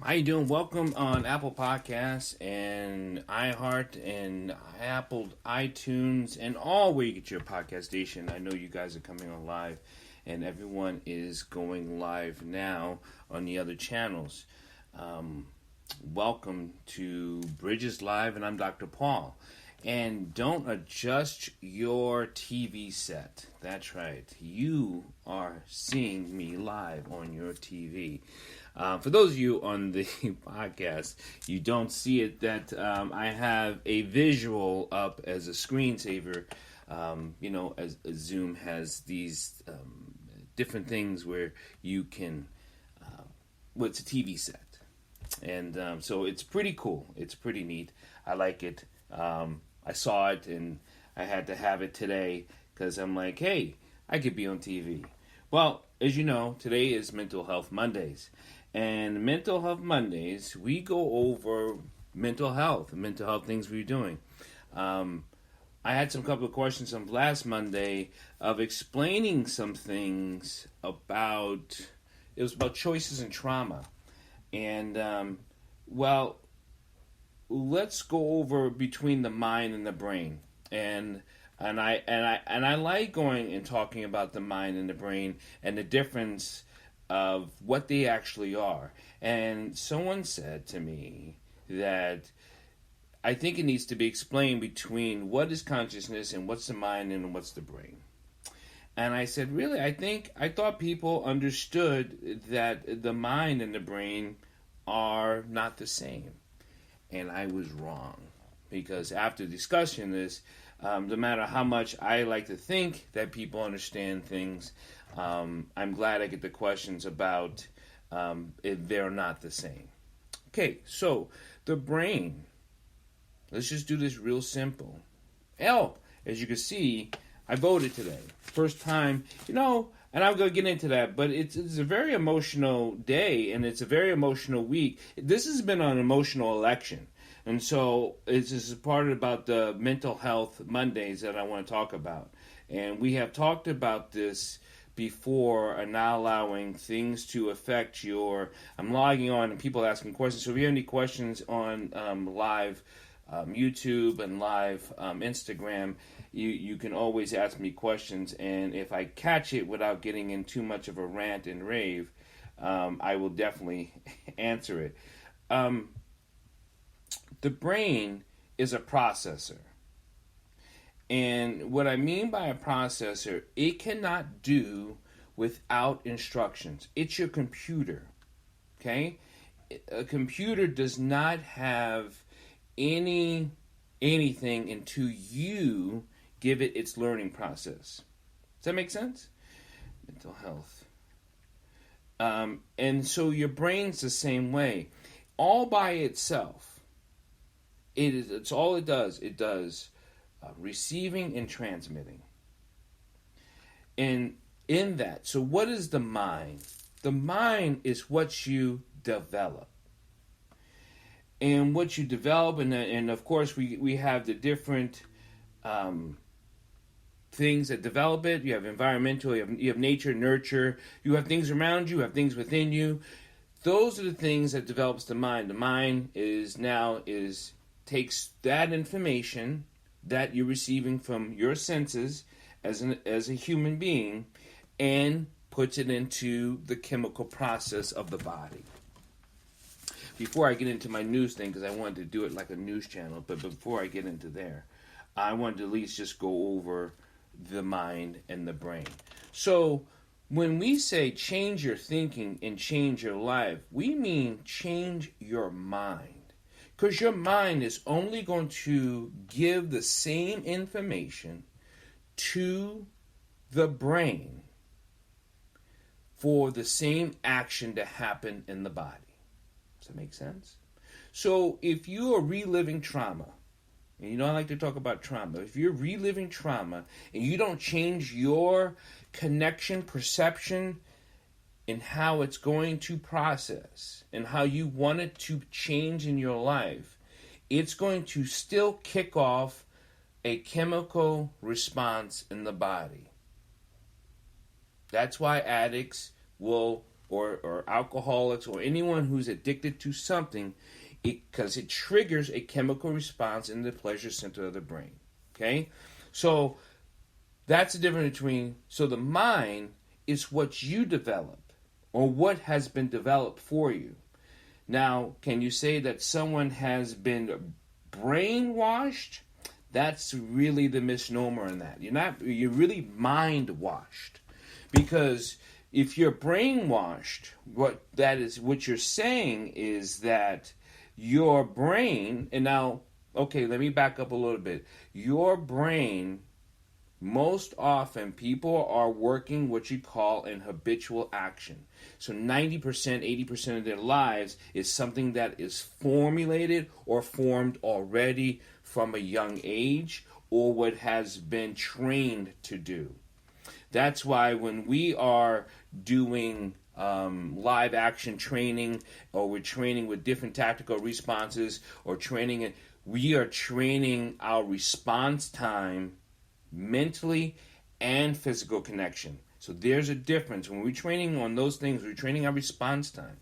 How you doing? Welcome on Apple Podcasts and iHeart and Apple iTunes and all where you get your podcast station. I know you guys are coming on live, and everyone is going live now on the other channels. Welcome to Bridges Live, and I'm Dr. Paul. And don't adjust your TV set. That's right. You are seeing me live on your TV. For those of you on the podcast, you don't see it, that I have a visual up as a screensaver. As Zoom has these different things where you can, it's a TV set. And so it's pretty cool. It's pretty neat. I like it. I saw it and I had to have it today because I'm like, hey, I could be on TV. Well, as you know, today is Mental Health Mondays. And Mental Health Mondays, we go over mental health things we're doing. I had some couple of questions from last Monday of explaining some things about, it was about choices and trauma. And, let's go over between the mind and the brain. And I like going and talking about the mind and the brain and the difference of what they actually are. And someone said to me that I think it needs to be explained between what is consciousness and what's the mind and what's the brain. And I said, really, I thought people understood that the mind and the brain are not the same. And I was wrong, because after discussing this, no matter how much I like to think that people understand things, I'm glad I get the questions about if they're not the same. Okay, so the brain, let's just do this real simple. As you can see, I voted today. First time, and I'm going to get into that, but it's a very emotional day, and it's a very emotional week. This has been an emotional election. And so this is part about the Mental Health Mondays that I want to talk about. And we have talked about this before, and not allowing things to affect I'm logging on and people asking questions. So if you have any questions on live YouTube and live Instagram, you can always ask me questions. And if I catch it without getting in too much of a rant and rave, I will definitely answer it. The brain is a processor. And what I mean by a processor, it cannot do without instructions. It's your computer, okay? A computer does not have anything until you give it its learning process. Does that make sense? Mental health. And so your brain's the same way. All by itself. It's all it does. It does receiving and transmitting. And in that, so what is the mind? The mind is what you develop. And what you develop, and of course we have the different things that develop it. You have environmental, you have nature, nurture. You have things around you, have things within you. Those are the things that develops the mind. The mind takes that information that you're receiving from your senses as a human being and puts it into the chemical process of the body. Before I get into my news thing, because I wanted to do it like a news channel, but before I get into there, I wanted to at least just go over the mind and the brain. So when we say change your thinking and change your life, we mean change your mind. Because your mind is only going to give the same information to the brain for the same action to happen in the body. Does that make sense? So if you are reliving trauma, and I like to talk about trauma, if you're reliving trauma and you don't change your connection, perception, and how it's going to process and how you want it to change in your life, it's going to still kick off a chemical response in the body. That's why addicts will or alcoholics or anyone who's addicted to something, because it triggers a chemical response in the pleasure center of the brain. Okay? So that's the difference between, so the mind is what you develop or what has been developed for you. Now, can you say that someone has been brainwashed? That's really the misnomer in that. You're really mind washed. Because if you're brainwashed, what you're saying is that your brain, and now, okay, let me back up a little bit. Your brain, most often, people are working what you call an habitual action. So 90%, 80% of their lives is something that is formulated or formed already from a young age, or what has been trained to do. That's why when we are doing live action training, or we're training with different tactical responses, or we are training our response time mentally and physical connection. So there's a difference. When we're training on those things, we're training our response time.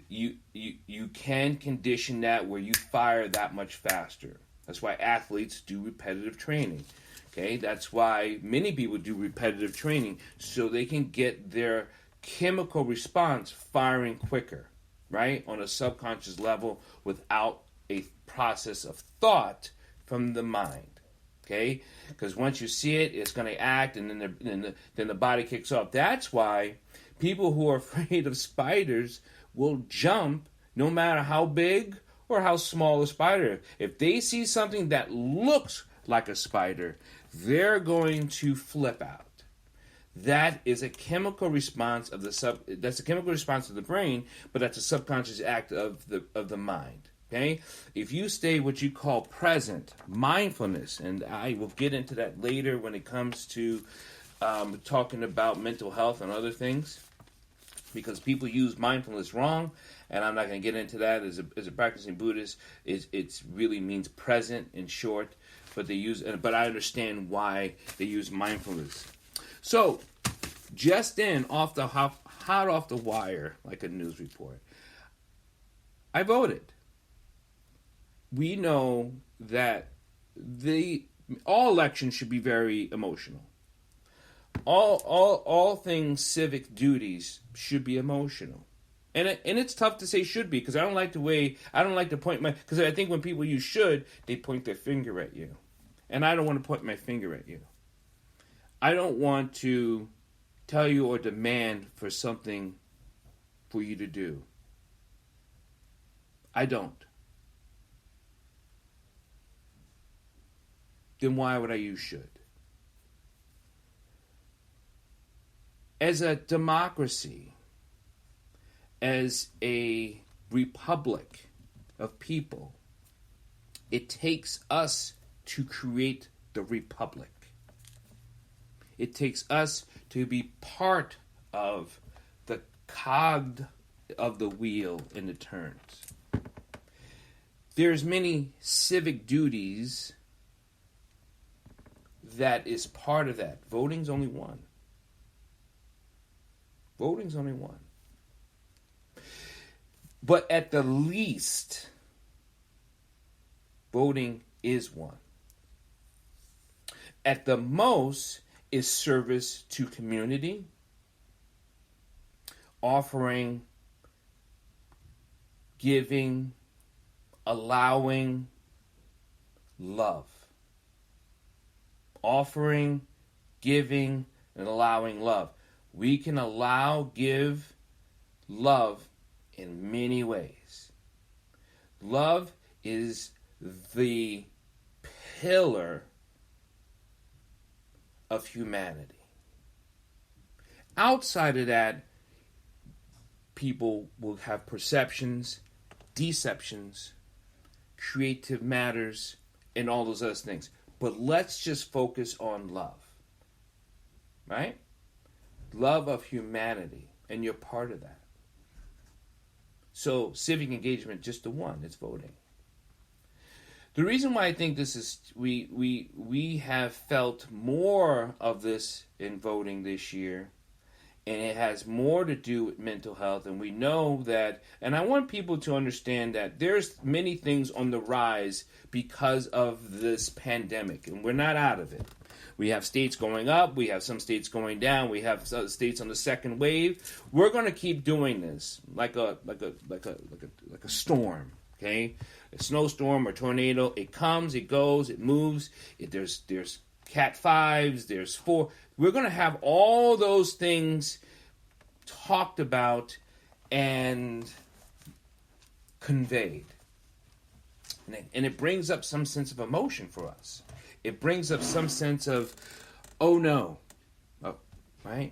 You can condition that where you fire that much faster. That's why athletes do repetitive training. Okay, that's why many people do repetitive training, so they can get their chemical response firing quicker, right? On a subconscious level without a process of thought from the mind. Okay, because once you see it, it's going to act, and then the body kicks off. That's why people who are afraid of spiders will jump no matter how big or how small a spider is. If they see something that looks like a spider, they're going to flip out. That is a chemical response of that's a chemical response of the brain, but that's a subconscious act of the mind. Okay? If you stay what you call present, mindfulness, and I will get into that later when it comes to talking about mental health and other things, because people use mindfulness wrong, and I'm not going to get into that. As a practicing Buddhist, it really means present in short, but I understand why they use mindfulness. So, just in, hot off the wire, like a news report, I voted. We know that all elections should be very emotional. All things civic duties should be emotional, and it's tough to say should be, because I don't like to point because I think when people use should, they point their finger at you, and I don't want to point my finger at you. I don't want to tell you or demand for something for you to do. I don't. Then why would I use should? As a democracy, as a republic of people, it takes us to create the republic. It takes us to be part of the cog of the wheel in the turns. There's many civic duties that is part of that. Voting's only one. Voting's only one. But at the least, voting is one. At the most is service to community, offering, giving, allowing love. Offering, giving, and allowing love. We can allow, give, love in many ways. Love is the pillar of humanity. Outside of that, people will have perceptions, deceptions, creative matters, and all those other things. But let's just focus on love. Right? Love of humanity. And you're part of that. So civic engagement, just the one, it's voting. The reason why I think this is, we have felt more of this in voting this year and it has more to do with mental health. And we know that, and I want people to understand that there's many things on the rise because of this pandemic, and we're not out of it. We have states going up, we have some states going down, we have states on the second wave. We're going to keep doing this like a storm, okay? A snowstorm or tornado, it comes, it goes, it moves. There's Cat 5s, there's 4. We're going to have all those things talked about and conveyed. And it brings up some sense of emotion for us. It brings up some sense of, oh no, right?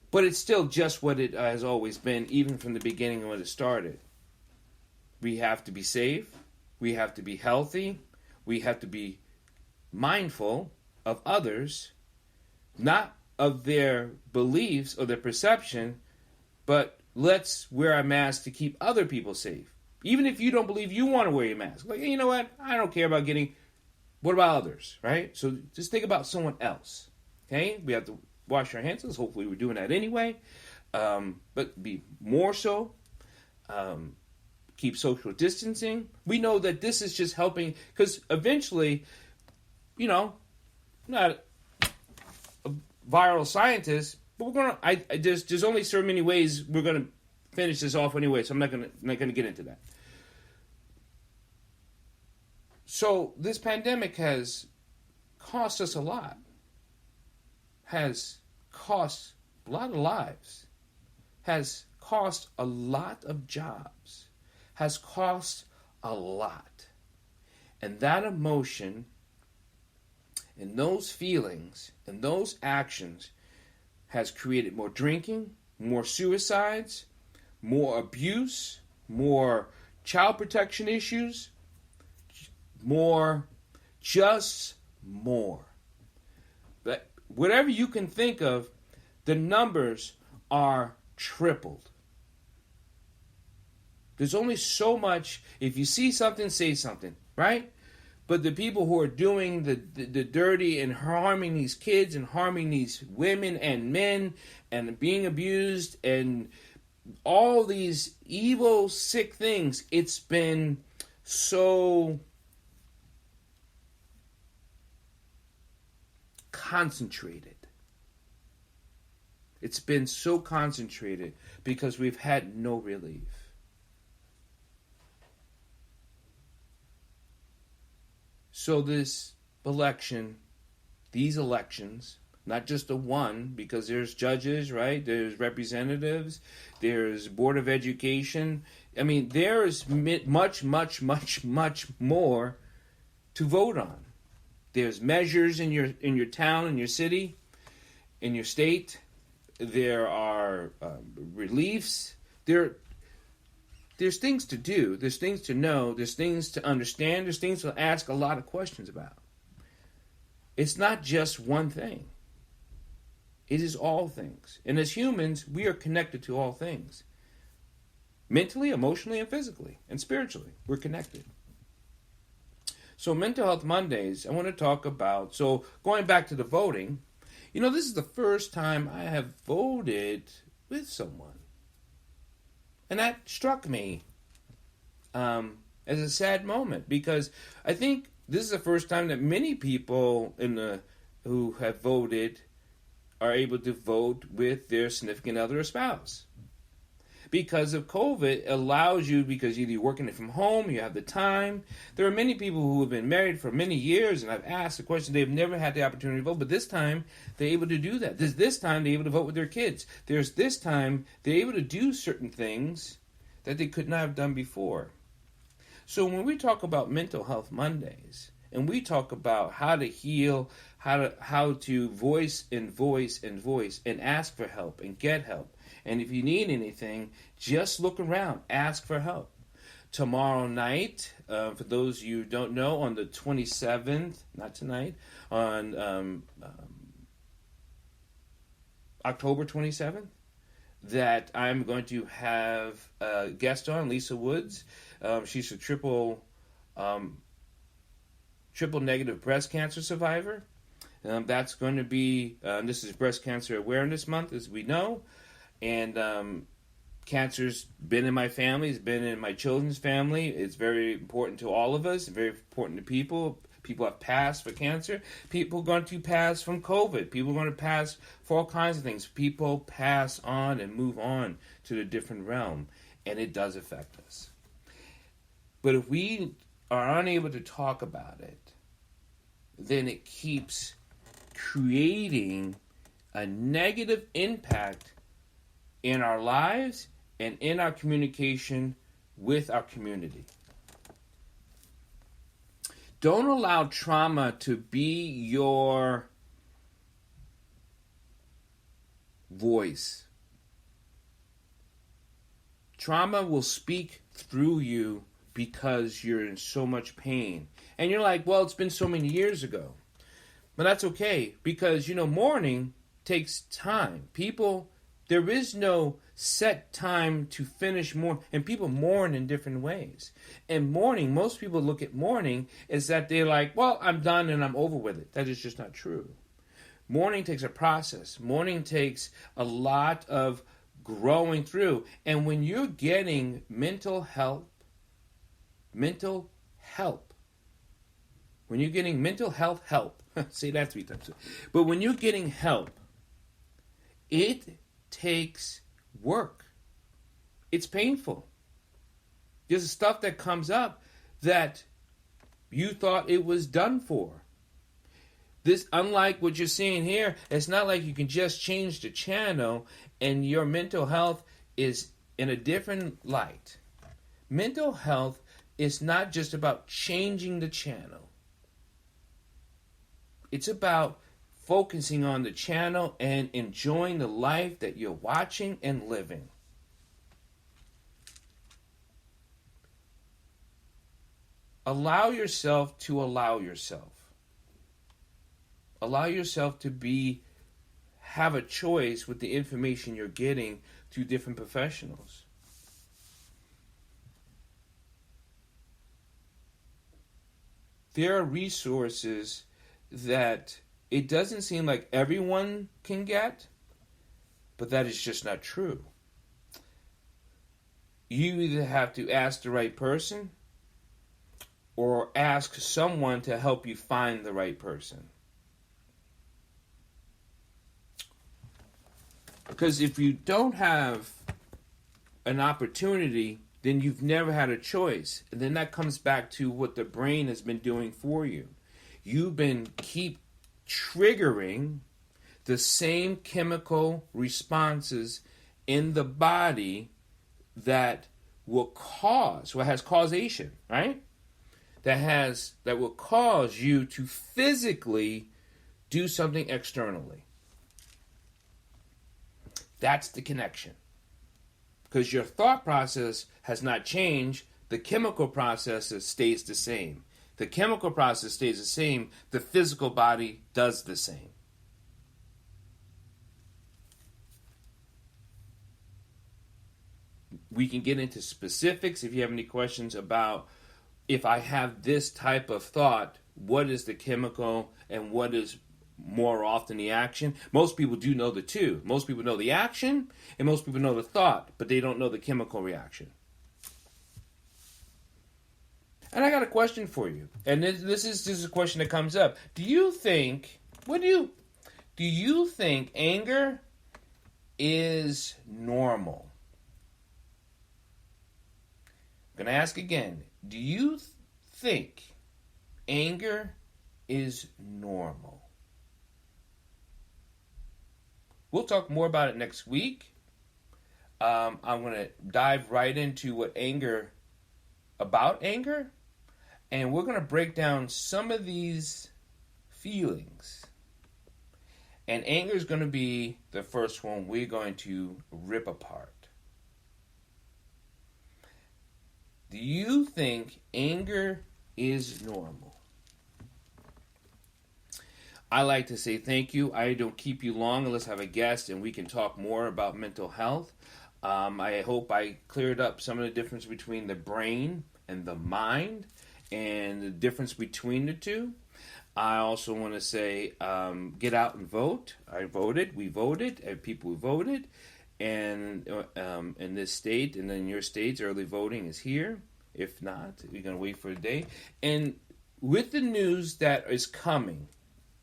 But it's still just what it has always been, even from the beginning when it started. We have to be safe. We have to be healthy. We have to be mindful of others, not of their beliefs or their perception, but let's wear a mask to keep other people safe. Even if you don't believe you want to wear your mask. Like, you know what? I don't care about getting... What about others, right? So just think about someone else, okay? We have to wash our hands. Hopefully we're doing that anyway. But be more so. Keep social distancing. We know that this is just helping, because eventually, you know, I'm not a viral scientist, but we're gonna. There's only so many ways we're gonna finish this off anyway, so I'm not gonna get into that. So this pandemic has cost us a lot. Has cost a lot of lives. Has cost a lot of jobs. Has cost a lot. And that emotion and those feelings and those actions has created more drinking, more suicides, more abuse, more child protection issues, more. But whatever you can think of, the numbers are tripled. There's only so much. If you see something, say something, right? But the people who are doing the dirty and harming these kids and harming these women and men and being abused and all these evil, sick things, it's been so concentrated. It's been so concentrated because we've had no relief. So these elections, not just the one, because there's judges, right? There's representatives, there's Board of Education. I mean, there is much, much, much, much more to vote on. There's measures in your town, in your city, in your state. There are reliefs. There's things to do. There's things to know. There's things to understand. There's things to ask a lot of questions about. It's not just one thing. It is all things. And as humans, we are connected to all things. Mentally, emotionally, and physically, and spiritually, we're connected. So Mental Health Mondays, I want to talk about, so going back to the voting, you know, this is the first time I have voted with someone. And that struck me as a sad moment, because I think this is the first time that many people who have voted are able to vote with their significant other or spouse. Because of COVID, it allows you, because either you're working from home, you have the time. There are many people who have been married for many years, and I've asked the question, they've never had the opportunity to vote, but this time they're able to do that. This time they're able to vote with their kids. There's this time they're able to do certain things that they could not have done before. So when we talk about Mental Health Mondays, and we talk about how to heal, how to voice and ask for help and get help. And if you need anything, just look around, ask for help. Tomorrow night, for those of you who don't know, on the 27th, not tonight, on October 27th, that I'm going to have a guest on, Lisa Woods. She's a triple negative breast cancer survivor. That's going to be, this is Breast Cancer Awareness Month, as we know. And cancer's been in my family, it's been in my children's family. It's very important to all of us, very important to people. People have passed for cancer. People are going to pass from COVID. People are going to pass for all kinds of things. People pass on and move on to the different realm, and it does affect us. But if we are unable to talk about it, then it keeps creating a negative impact in our lives and in our communication with our community. Don't allow trauma to be your voice. Trauma will speak through you because you're in so much pain. And you're like, well, it's been so many years ago. But that's okay, because, mourning takes time. There is no set time to finish mourn, and people mourn in different ways. And mourning, most people look at mourning as that they're like, well, I'm done and I'm over with it. That is just not true. Mourning takes a process. Mourning takes a lot of growing through. And when you're getting mental help, when you're getting mental health help, say that 3 times. But when you're getting help, it takes work. It's painful. There's stuff that comes up that you thought it was done for. This, unlike what you're seeing here, it's not like you can just change the channel and your mental health is in a different light. Mental health is not just about changing the channel. It's about focusing on the channel and enjoying the life that you're watching and living. Allow yourself to allow yourself. Allow yourself to have a choice with the information you're getting through different professionals. There are resources that it doesn't seem like everyone can get, but that is just not true. You either have to ask the right person or ask someone to help you find the right person. Because if you don't have an opportunity, then you've never had a choice. And then that comes back to what the brain has been doing for you. You've been keep triggering the same chemical responses in the body that will cause, has causation, right? That will cause you to physically do something externally. That's the connection. Because your thought process has not changed, the chemical process stays the same. The chemical process stays the same, the physical body does the same. We can get into specifics if you have any questions about if I have this type of thought, what is the chemical and what is more often the action. Most people do know the two. Most people know the action and most people know the thought, but they don't know the chemical reaction. And I got a question for you. And this is a question that comes up. Do you think anger is normal? I'm going to ask again. Do you think anger is normal? We'll talk more about it next week. I'm going to dive right into anger, and we're going to break down some of these feelings. And anger is going to be the first one we're going to rip apart. Do you think anger is normal? I like to say thank you. I don't keep you long unless I have a guest and we can talk more about mental health. I hope I cleared up some of the difference between the brain and the mind and the difference between the two. I also want to say, get out and vote. I voted. We voted. People voted, and in this state and in your states, early voting is here. If not, we're going to wait for a day. And with the news that is coming,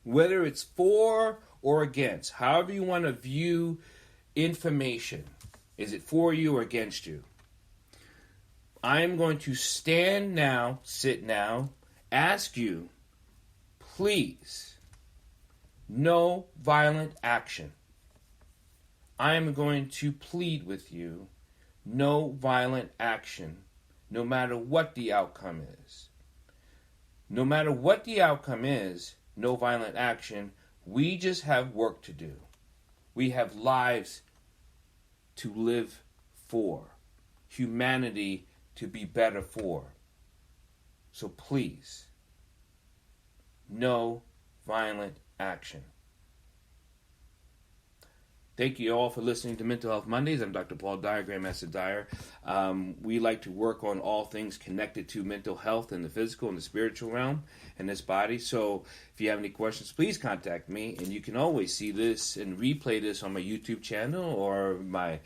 whether it's for or against, however you want to view information, is it for you or against you? I am going to stand now, sit now, ask you, please, no violent action. I am going to plead with you, no violent action, no matter what the outcome is. No matter what the outcome is, no violent action. We just have work to do. We have lives to live for, humanity to be better for. So please, no violent action. Thank you all for listening to Mental Health Mondays. I'm Dr. Paul Dyer, Grandmaster Dyer. We like to work on all things connected to mental health in the physical and the spiritual realm in this body. So if you have any questions, please contact me. And you can always see this and replay this on my YouTube channel or my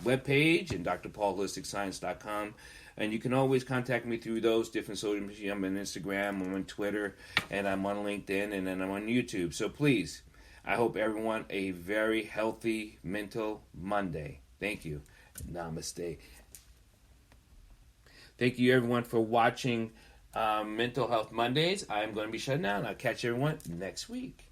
webpage and drpaulholisticscience.com. And you can always contact me through those different social media. I'm on Instagram, I'm on Twitter, and I'm on LinkedIn, and then I'm on YouTube. So please, I hope everyone a very healthy mental Monday. Thank you. Namaste. Thank you, everyone, for watching Mental Health Mondays. I'm going to be shutting down. I'll catch everyone next week.